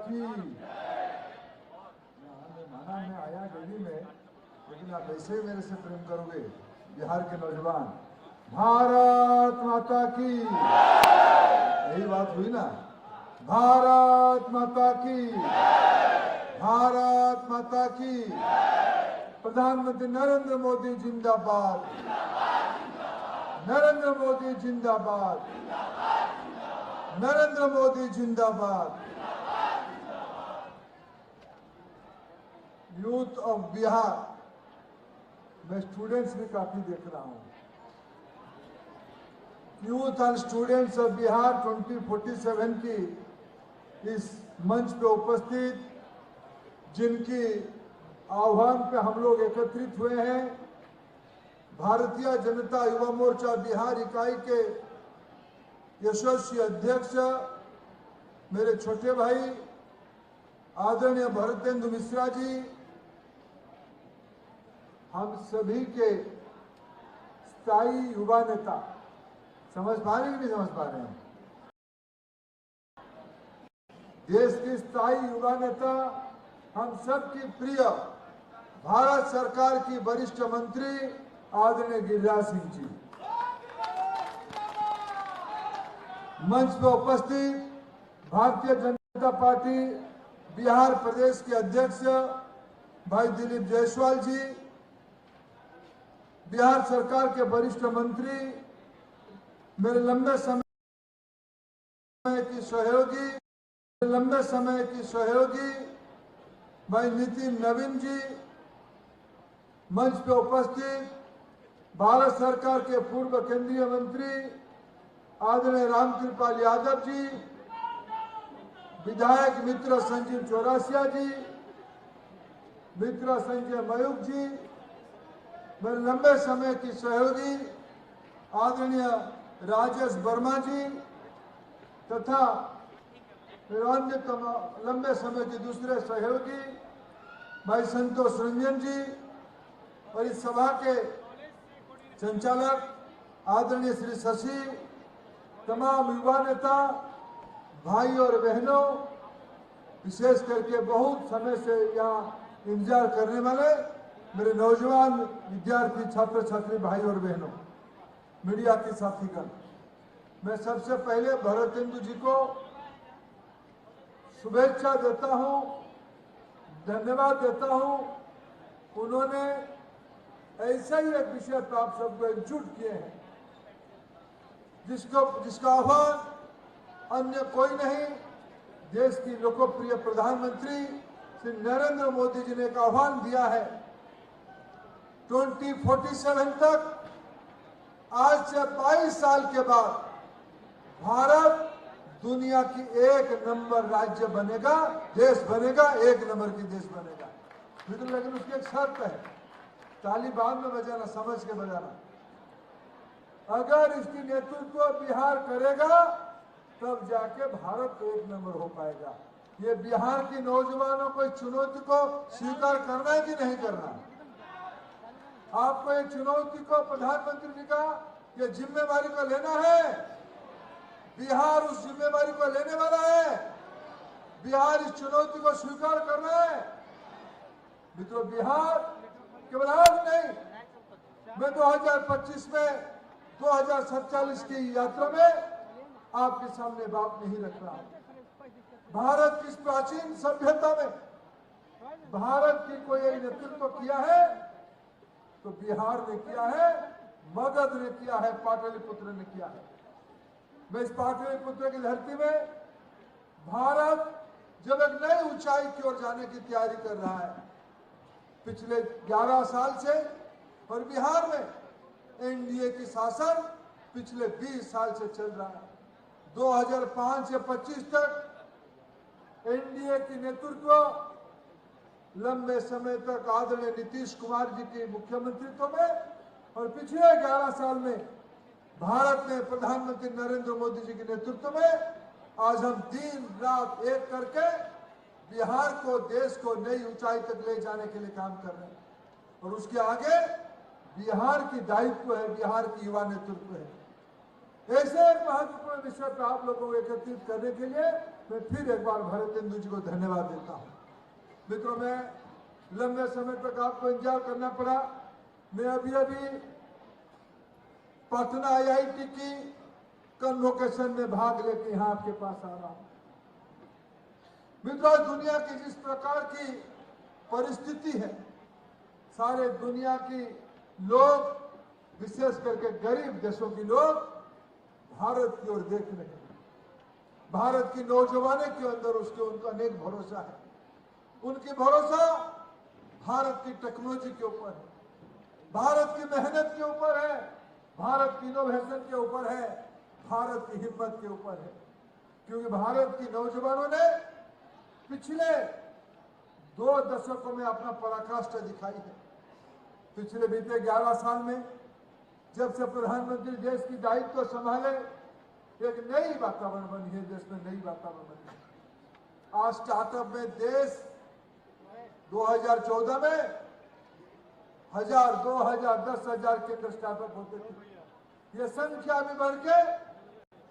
की। माना मैं आया दिल्ली में, लेकिन आप ऐसे ही मेरे से प्रेम करोगे बिहार के नौजवान। भारत माता की, यही बात हुई ना। भारत माता की, भारत माता की। प्रधानमंत्री नरेंद्र मोदी जिंदाबाद, नरेंद्र मोदी जिंदाबाद, नरेंद्र मोदी जिंदाबाद। यूथ ऑफ बिहार, मैं स्टूडेंट्स भी काफी देख रहा हूं। Youth and students of Bihar 2047 की इस मंच पे उपस्थित, जिनकी आह्वान पे हम लोग एकत्रित हुए हैं, भारतीय जनता युवा मोर्चा बिहार इकाई के यशस्वी अध्यक्ष मेरे छोटे भाई आदरणीय भरतेंदु मिश्रा जी, हम सभी के स्थायी युवा नेता, समझ पा रहे हैं कि नहीं समझ पा रहे हैं? देश के स्थायी युवा नेता, हम सबकी प्रिय भारत सरकार की वरिष्ठ मंत्री आदरणीय गिरिराज सिंह जी, मंच पर उपस्थित भारतीय जनता पार्टी बिहार प्रदेश के अध्यक्ष भाई दिलीप जायसवाल जी, बिहार सरकार के वरिष्ठ मंत्री, मेरे लंबे समय की सहयोगी भाई नितिन नवीन जी, मंच पे उपस्थित भारत सरकार के पूर्व केंद्रीय मंत्री आदरणीय रामकृपाल यादव जी, विधायक मित्र संजीव चौरसिया जी, मित्र संजय मयूख जी, मेरे लंबे समय की सहयोगी आदरणीय राजेश वर्मा जी, तथा अन्य लंबे समय के दूसरे सहयोगी भाई संतोष रंजन जी, और इस सभा के संचालक आदरणीय श्री शशि, तमाम युवा नेता भाई और बहनों, विशेष करके बहुत समय से यहाँ इंतजार करने वाले मेरे नौजवान विद्यार्थी छात्र छात्री भाई और बहनों, मीडिया के साथीगण, मैं सबसे पहले भरतेंदु जी को शुभेच्छा देता हूं, धन्यवाद देता हूं। उन्होंने ऐसा ही एक विषय पर आप सबको एकजुट किए हैं, जिसका आह्वान अन्य कोई नहीं, देश की लोकप्रिय प्रधानमंत्री श्री नरेंद्र मोदी जी ने एक आह्वान दिया है 2047 तक, आज से 22 साल के बाद भारत दुनिया की एक नंबर राज्य बनेगा, देश बनेगा, एक नंबर की देश बनेगा। लेकिन उसकी एक शर्त है, ताली बाद में बजाना, समझ के बजाना। अगर इसकी नेतृत्व बिहार करेगा तब जाके भारत एक नंबर हो पाएगा। ये बिहार की नौजवानों को इस चुनौती को स्वीकार करना है कि नहीं करना? आपको ये चुनौती को प्रधानमंत्री जी का ये जिम्मेवारी को लेना है। बिहार उस जिम्मेवारी को लेने वाला है। बिहार इस चुनौती को स्वीकार कर रहा है। मित्रों, बिहार केवल आज नहीं, मैं 2025 में 2047 की यात्रा में आपके सामने बात नहीं रख रहा हूं। भारत की प्राचीन सभ्यता में भारत की कोई नेतृत्व किया है तो बिहार ने किया है, मगध ने किया है, पाटलिपुत्र ने किया है। मैं इस पाटलिपुत्र की धरती में भारत जब एक नई ऊंचाई की ओर जाने की तैयारी कर रहा है पिछले 11 साल से, और बिहार में एनडीए की शासन पिछले 20 साल से चल रहा है। 2005 से 25 तक एनडीए की नेतृत्व लंबे समय तक आदरणीय नीतीश कुमार जी के मुख्यमंत्रित्व में, और पिछले 11 साल में भारत ने प्रधानमंत्री नरेंद्र मोदी जी के नेतृत्व में आज हम दिन रात एक करके बिहार को, देश को नई ऊंचाई तक ले जाने के लिए काम कर रहे हैं। और उसके आगे बिहार की दायित्व है, बिहार की युवा नेतृत्व है। ऐसे एक महत्वपूर्ण विषय पर आप लोगों को एकत्रित करने के लिए मैं फिर एक बार भरतेंदु जी को धन्यवाद देता हूं। मित्रों, मैं लंबे समय तक आपको इंतजार करना पड़ा। मैं अभी पटना IIT की कन्वोकेशन में भाग लेके यहाँ आपके पास आ रहा हूं। मित्रों, दुनिया की जिस प्रकार की परिस्थिति है, सारे दुनिया की लोग, विशेष करके गरीब देशों के लोग भारत की ओर देख रहे हैं। भारत की नौजवानों के अंदर उनका अनेक भरोसा है। उनकी भरोसा भारत की टेक्नोलॉजी के ऊपर है, भारत की मेहनत के ऊपर है, भारत की इनोवेशन के ऊपर है, भारत की हिम्मत के ऊपर है। क्योंकि भारत की नौजवानों ने पिछले 2 दशकों में अपना पराकाष्ठा दिखाई है। पिछले बीते 11 साल में जब से प्रधानमंत्री देश की दायित्व संभाले, एक नई वातावरण बनी है, देश में नई वातावरण बनी है। आज स्टार्टअप में देश 2014 में 1000, 2000, 10,000 के अंदर स्टार्टअप होते थे। ये संख्या भी बढ़ के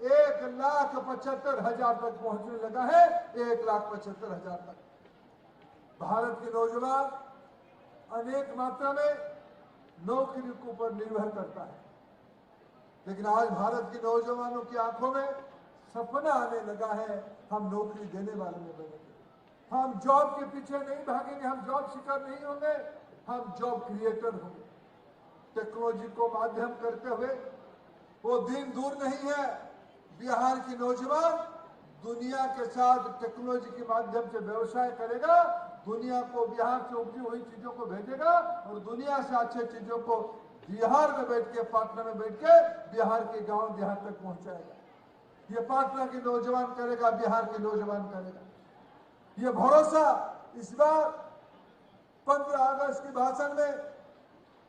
1,75,000 तक पहुंचने लगा है। 1,75,000 तक। भारत के नौजवान अनेक मात्रा में नौकरी के ऊपर निर्भर करता है, लेकिन आज भारत के नौजवानों की आंखों में सपना आने लगा है, हम नौकरी देने वाले में बनेंगे। हम जॉब के पीछे नहीं भागेंगे, हम जॉब शिकार नहीं होंगे, हम जॉब क्रिएटर होंगे। टेक्नोलॉजी को माध्यम करते हुए वो दिन दूर नहीं है, बिहार की नौजवान दुनिया के साथ टेक्नोलॉजी के माध्यम से व्यवसाय करेगा, दुनिया को बिहार से उपजी हुई चीजों को भेजेगा और दुनिया से अच्छे चीजों को बिहार में बैठ के, पटना में बैठ के बिहार के गांव देहात तक पहुंचाएगा। ये पटना के नौजवान करेगा, बिहार के नौजवान करेगा। ये भरोसा इस बार 15 अगस्त के भाषण में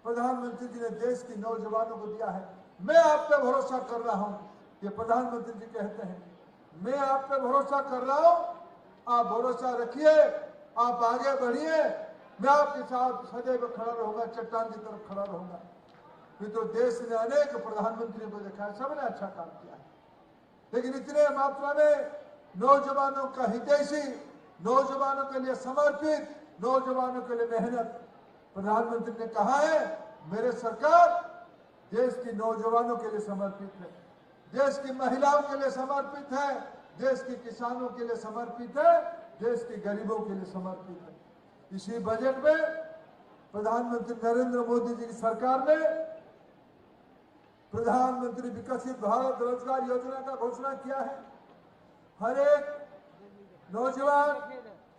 प्रधानमंत्री जी ने देश के नौजवानों को दिया है। मैं आप पे भरोसा कर रहा हूं, ये प्रधानमंत्री जी कहते हैं। मैं आप पे भरोसा कर रहा हूं, आप भरोसा रखिए, आप आगे बढ़िए, मैं आपके साथ सदैव खड़ा रहूंगा, चट्टान की तरफ खड़ा रहूंगा। मित्रों, देश ने अनेक प्रधानमंत्रियों को देखा है, सबने अच्छा काम किया है, लेकिन इतने मात्रा में नौजवानों का हितैषी, नौजवानों के लिए समर्पित, नौजवानों के लिए मेहनत। प्रधानमंत्री ने कहा है, मेरे सरकार देश की नौजवानों के लिए समर्पित है, देश की महिलाओं के लिए समर्पित है, देश के किसानों के लिए समर्पित है, देश के गरीबों के लिए समर्पित है। इसी बजट में प्रधानमंत्री नरेंद्र मोदी जी की सरकार ने प्रधानमंत्री विकसित भारत रोजगार योजना का घोषणा किया है। हर एक नौजवान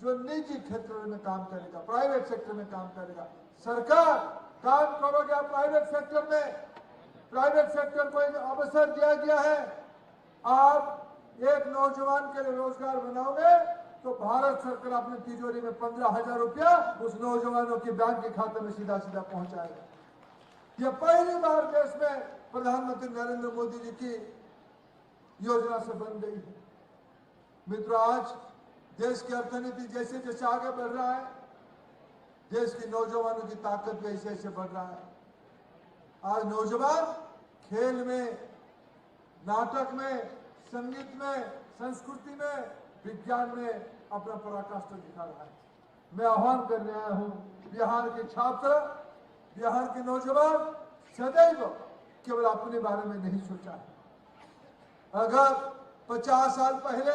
जो निजी क्षेत्र में काम करेगा, प्राइवेट सेक्टर में काम करेगा, सरकार काम करोगे आप प्राइवेट सेक्टर में, प्राइवेट सेक्टर को एक अवसर दिया गया है। आप एक नौजवान के लिए रोजगार बनाओगे तो भारत सरकार अपनी तिजोरी में 15,000 रुपया उस नौजवानों के बैंक के खाते में सीधा सीधा पहुंचाएगा। यह पहली बार देश में प्रधानमंत्री नरेंद्र मोदी जी की योजना से बन गई है। मित्रों, आज देश की अर्थनीति जैसे जैसे आगे बढ़ रहा है, देश की नौजवानों की ताकत भी ऐसे ऐसे बढ़ रहा है। आज नौजवान खेल में, नाटक में, संगीत में, संस्कृति में, विज्ञान में अपना पराकाष्ठा दिखा रहा है। मैं आह्वान करने आया हूं, बिहार के छात्र, बिहार के नौजवान सदैव केवल अपने बारे में नहीं सोचा है। अगर 50 साल पहले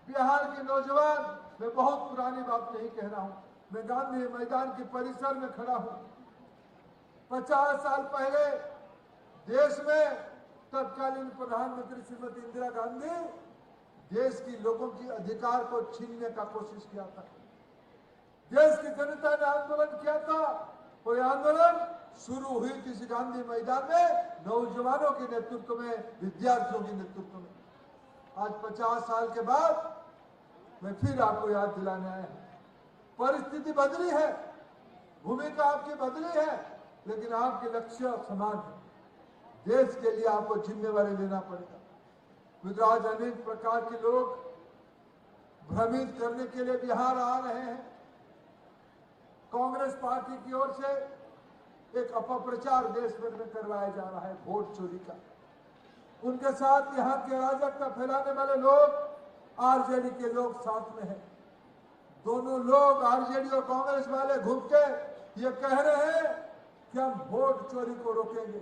बिहार के नौजवान, मैं बहुत पुरानी बात नहीं कह रहा हूं, मैं गांधी मैदान के परिसर में खड़ा हूं। 50 साल पहले देश में तत्कालीन प्रधानमंत्री श्रीमती इंदिरा गांधी देश की लोगों की अधिकार को छीनने का कोशिश किया था। देश की जनता ने आंदोलन किया था और आंदोलन शुरू हुई थी इस गांधी मैदान में, नौजवानों के नेतृत्व में, विद्यार्थियों के नेतृत्व में। आज 50 साल के बाद मैं फिर आपको याद दिलाने आया हूं। परिस्थिति बदली है, भूमिका आपकी बदली है, लेकिन आपके लक्ष्य समान है। देश के लिए आपको जिम्मेवारी लेना पड़ेगा। मित्रों, आज अनेक प्रकार के लोग भ्रमित करने के लिए बिहार आ रहे हैं। कांग्रेस पार्टी की ओर से एक अपप्रचार देश भर में करवाया जा रहा है वोट चोरी का। उनके साथ यहाँ के अराजकता फैलाने वाले लोग आरजेडी के लोग साथ में हैं। दोनों लोग आरजेडी और कांग्रेस वाले घूम के ये कह रहे हैं कि हम वोट चोरी को रोकेंगे।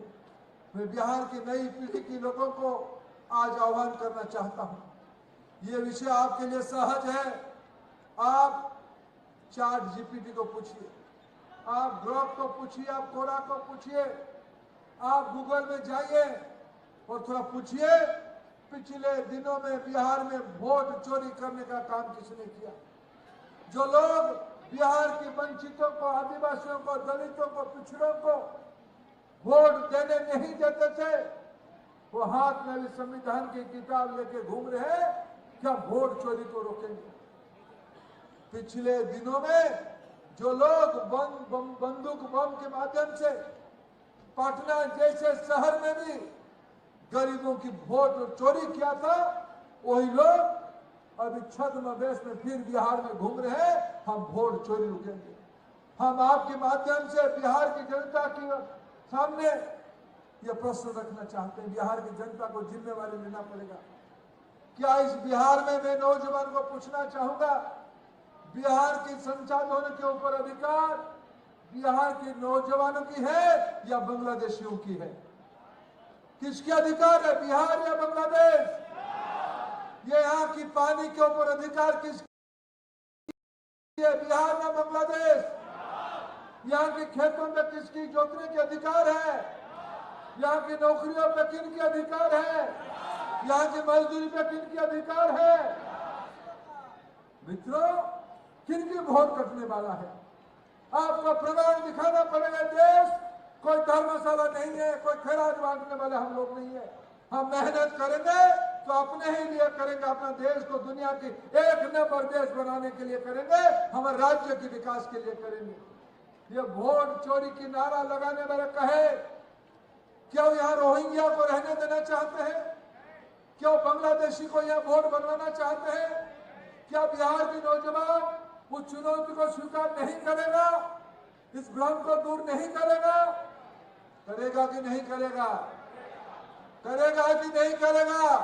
मैं बिहार की नई पीढ़ी के लोगों को आज आह्वान करना चाहता हूं, ये विषय आपके लिए सहज है। आप चैट जीपीटी को पूछिए, आप ग्रोक को पूछिए, आप कोरा को पूछिए, आप गूगल में जाइए और थोड़ा पूछिए पिछले दिनों में बिहार में वोट चोरी करने का काम किसने किया। जो लोग बिहार के वंचितों को, आदिवासियों को, दलितों को, पिछड़ों को वोट देने नहीं देते थे, वो हाथ में भी संविधान की किताब लेके घूम रहे हैं कि हम वोट चोरी को रोकेंगे। पिछले दिनों में जो लोग बंदूक बम के माध्यम से पटना जैसे शहर में भी गरीबों की वोट चोरी किया था, वही लोग अभी छद्मवेश में फिर बिहार में घूम रहे हैं, हम वोट चोरी रोकेंगे। हम आपके माध्यम से बिहार की जनता के सामने ये प्रश्न रखना चाहते हैं, बिहार की जनता को जिम्मेवारी लेना पड़ेगा। क्या इस बिहार में मैं नौजवान को पूछना चाहूंगा, बिहार के संसाधनों के ऊपर अधिकार बिहार के नौजवानों की है या बांग्लादेशियों की है? किसके अधिकार है, बिहार या बांग्लादेश? ये यहाँ की पानी के ऊपर अधिकार किसकी है, बिहार या बांग्लादेश? यहाँ के खेतों में किसकी जोतने के अधिकार है? यहाँ की नौकरियों पे किन के अधिकार है? यहाँ की मजदूरी पे किन के अधिकार है? मित्रों, किन की वोट कटने वाला है? आपको प्रमाण दिखाना पड़ेगा। देश कोई धर्मशाला नहीं है, कोई खैरात बांटने वाले हम लोग नहीं है। हम मेहनत करेंगे तो अपने ही लिए करेंगे, अपना देश को दुनिया की एक नंबर देश बनाने के लिए करेंगे, हमारे राज्य के विकास के लिए करेंगे। ये वोट चोरी की नारा लगाने वाले कहे, क्या यहाँ रोहिंग्या को रहने देना चाहते हैं? क्या बांग्लादेशी को यहाँ वोट बनवाना चाहते हैं? क्या बिहार के नौजवान उस चुनौती को स्वीकार नहीं करेगा? इस भ्रम को दूर नहीं करेगा? करेगा कि नहीं करेगा? करेगा कि नहीं करेगा?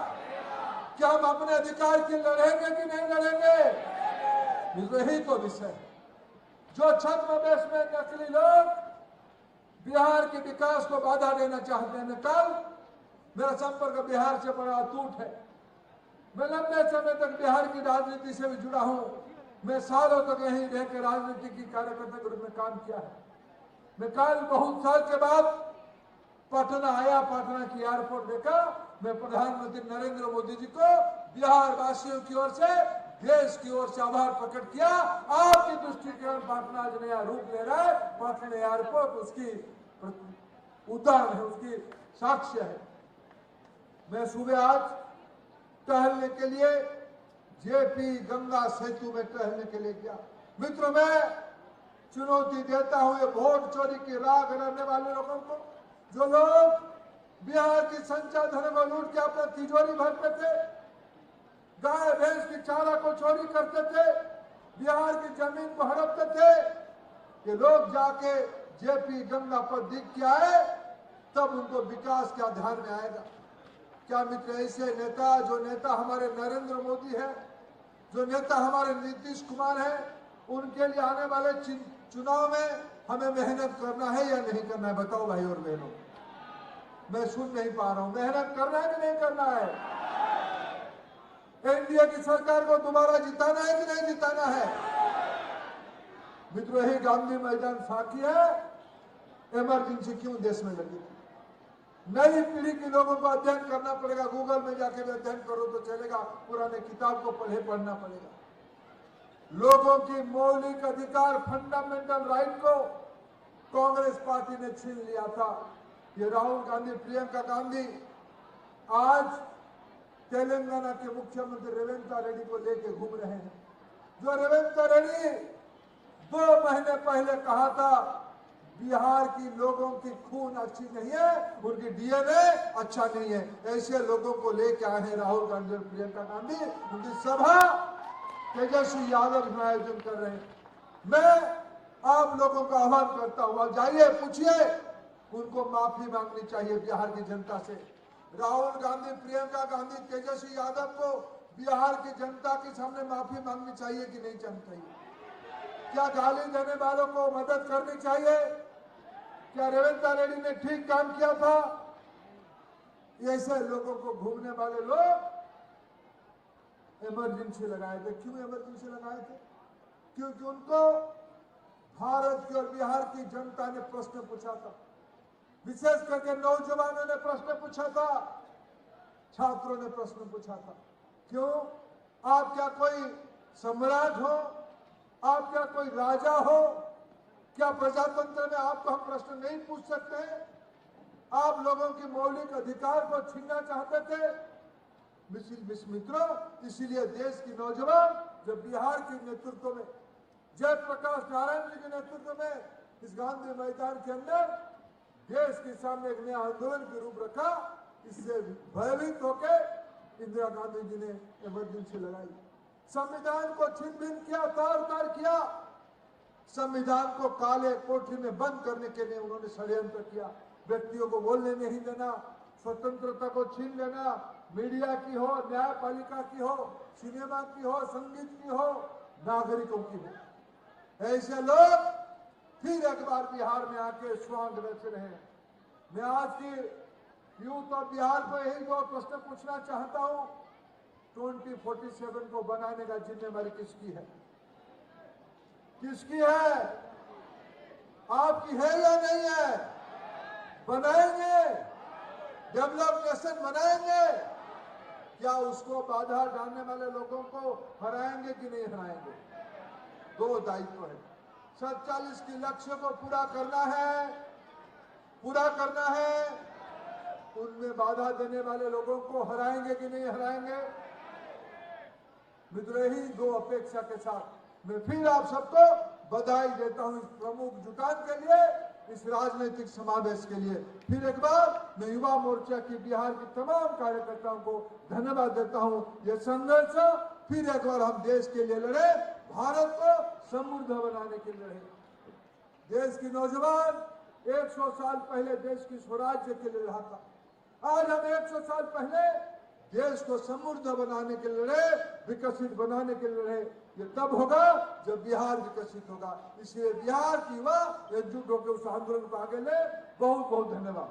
क्या हम अपने अधिकार के लड़ेंगे कि नहीं लड़ेंगे? यही तो विषय है। जो छद्मवेश में नकली लोग बिहार के विकास को बाधा देना चाहते हैं। कल मेरा संपर्क बिहार से बड़ा अटूट है। मैं लंबे समय तक बिहार की राजनीति से भी जुड़ा हूं। मैं सालों तक यहीं रह के राजनीति की कार्यकर्ता के रूप में काम किया है। मैं कल बहुत साल के बाद पटना आया, पटना की एयरपोर्ट देखा। मैं प्रधानमंत्री नरेंद्र मोदी जी को बिहार वासियों की ओर से, देश की ओर से आभार प्रकट किया। आपकी दृष्टिकोण पटना आज नया रूप ले रहा है। पटना एयरपोर्ट उसकी उदाहरण है, उसकी साक्ष्य है। मैं सुबह आज टहलने के लिए जेपी गंगा सेतु में टहलने के लिए गया। मित्रों, मैं चुनौती देता हूं ये वोट चोरी की राह लड़ने वाले लोगों को, जो लोग बिहार की संसाधनों को लूट के अपना तिजोरी भरते थे, गाय भैंस की चारा को चोरी करते थे, बिहार की जमीन को हड़पते थे। ये लोग जाके जेपी गंगा पर दिख के आए, तब उनको विकास क्या ध्यान में आएगा? क्या मित्र, ऐसे नेता, जो नेता हमारे नरेंद्र मोदी है, जो नेता हमारे नीतीश कुमार है, उनके लिए आने वाले चुनाव में हमें मेहनत करना है या नहीं करना है? बताओ भाई और बहनों, मैं सुन नहीं पा रहा हूं। मेहनत करना है कि नहीं करना है? एनडीए की सरकार को दोबारा जिताना है कि नहीं जिताना है? मित्रों, यही गांधी मैदान साक्षी है। इमरजेंसी क्यों देश में लगी? नई पीढ़ी के लोगों को अध्ययन करना पड़ेगा। गूगल में जाके भी अध्ययन करो तो चलेगा, पुराने किताब को पढ़ना पड़ेगा। लोगों की मौलिक अधिकार, फंडामेंटल राइट को कांग्रेस पार्टी ने छीन लिया था। ये राहुल गांधी, प्रियंका गांधी आज तेलंगाना के मुख्यमंत्री रेवंत रेड्डी को लेके घूम रहे हैं। जो रेवंत रेड्डी 2 महीने पहले कहा था बिहार की लोगों की खून अच्छी नहीं है, उनकी डीएनए अच्छा नहीं है, ऐसे लोगों को लेके आए हैं राहुल गांधी और प्रियंका गांधी। उनकी सभा तेजस्वी यादव में आयोजन कर रहे हैं। मैं आप लोगों का आह्वान करता हूं, जाइए पूछिए, उनको माफी मांगनी चाहिए बिहार की जनता से। राहुल गांधी, प्रियंका गांधी, तेजस्वी यादव को बिहार की जनता के सामने माफी मांगनी चाहिए कि नहीं चाहिए? क्या गाली देने वालों को मदद करनी चाहिए? क्या रेवंता रेड्डी ने ठीक काम किया था? ऐसे लोगों को घूमने वाले लोग इमरजेंसी लगाए थे। क्यों इमरजेंसी लगाए थे? क्योंकि उनको भारत की और बिहार की जनता ने प्रश्न पूछा था, विशेष करके नौजवानों ने प्रश्न पूछा था, छात्रों ने प्रश्न पूछा था। क्यों? आप क्या कोई सम्राट हो? आप क्या कोई राजा हो? क्या प्रजातंत्र में आपको हम प्रश्न नहीं पूछ सकते? आप लोगों के मौलिक अधिकार को छीनना चाहते थे मित्रों। इसीलिए देश की नौजवान जब बिहार के नेतृत्व में, जयप्रकाश नारायण जी के नेतृत्व में इस गांधी मैदान के अंदर देश के सामने एक नया आंदोलन के रूप रखा, इससे भयभीत होकर इंदिरा गांधी जी ने इमरजेंसी लगाई, संविधान को छीन भिन किया, तार किया, संविधान को काले कोठरी में बंद करने के लिए उन्होंने षड्यंत्र किया। व्यक्तियों को बोलने नहीं देना, स्वतंत्रता को छीन लेना, मीडिया की हो, न्यायपालिका की हो, सिनेमा की हो, संगीत की हो, नागरिकों की हो। ऐसे लोग फिर एक बार बिहार में आके स्वांग रच रहे हैं। मैं आज की यूथ ऑफ बिहार को यही दो प्रश्न पूछना चाहता हूं। 2047 को बनाने का जिम्मेवारी किसकी है? किसकी है? आपकी है या नहीं है? बनाएंगे, डेवलप नेशन बनाएंगे, क्या उसको बाधा डालने वाले लोगों को हराएंगे कि नहीं हराएंगे? दो दायित्व है। 47 के लक्ष्य को पूरा करना है, उनमें बाधा देने वाले लोगों को हराएंगे कि नहीं हराएंगे? मित्रों, यही दो अपेक्षा के साथ मैं फिर आप सबको बधाई देता हूं इस प्रमुख जुटान के लिए, इस राजनीतिक समावेश के लिए। फिर एक बार मैं युवा मोर्चा की बिहार की तमाम कार्यकर्ताओं को धन्यवाद देता हूं। ये संघर्ष फिर एक बार हम देश के लिए लड़े, भारत को समृद्ध बनाने के लिए लड़े। देश की नौजवान 100 साल पहले देश की स्वराज्य के लिए रहा था। आज हम 100 साल पहले देश को समृद्ध बनाने के लिए लड़े, विकसित बनाने के लिए लड़े। ये तब होगा जब बिहार विकसित होगा। इसलिए बिहार की युवा एकजुट होकर उस आंदोलन को आगे ले। बहुत बहुत धन्यवाद।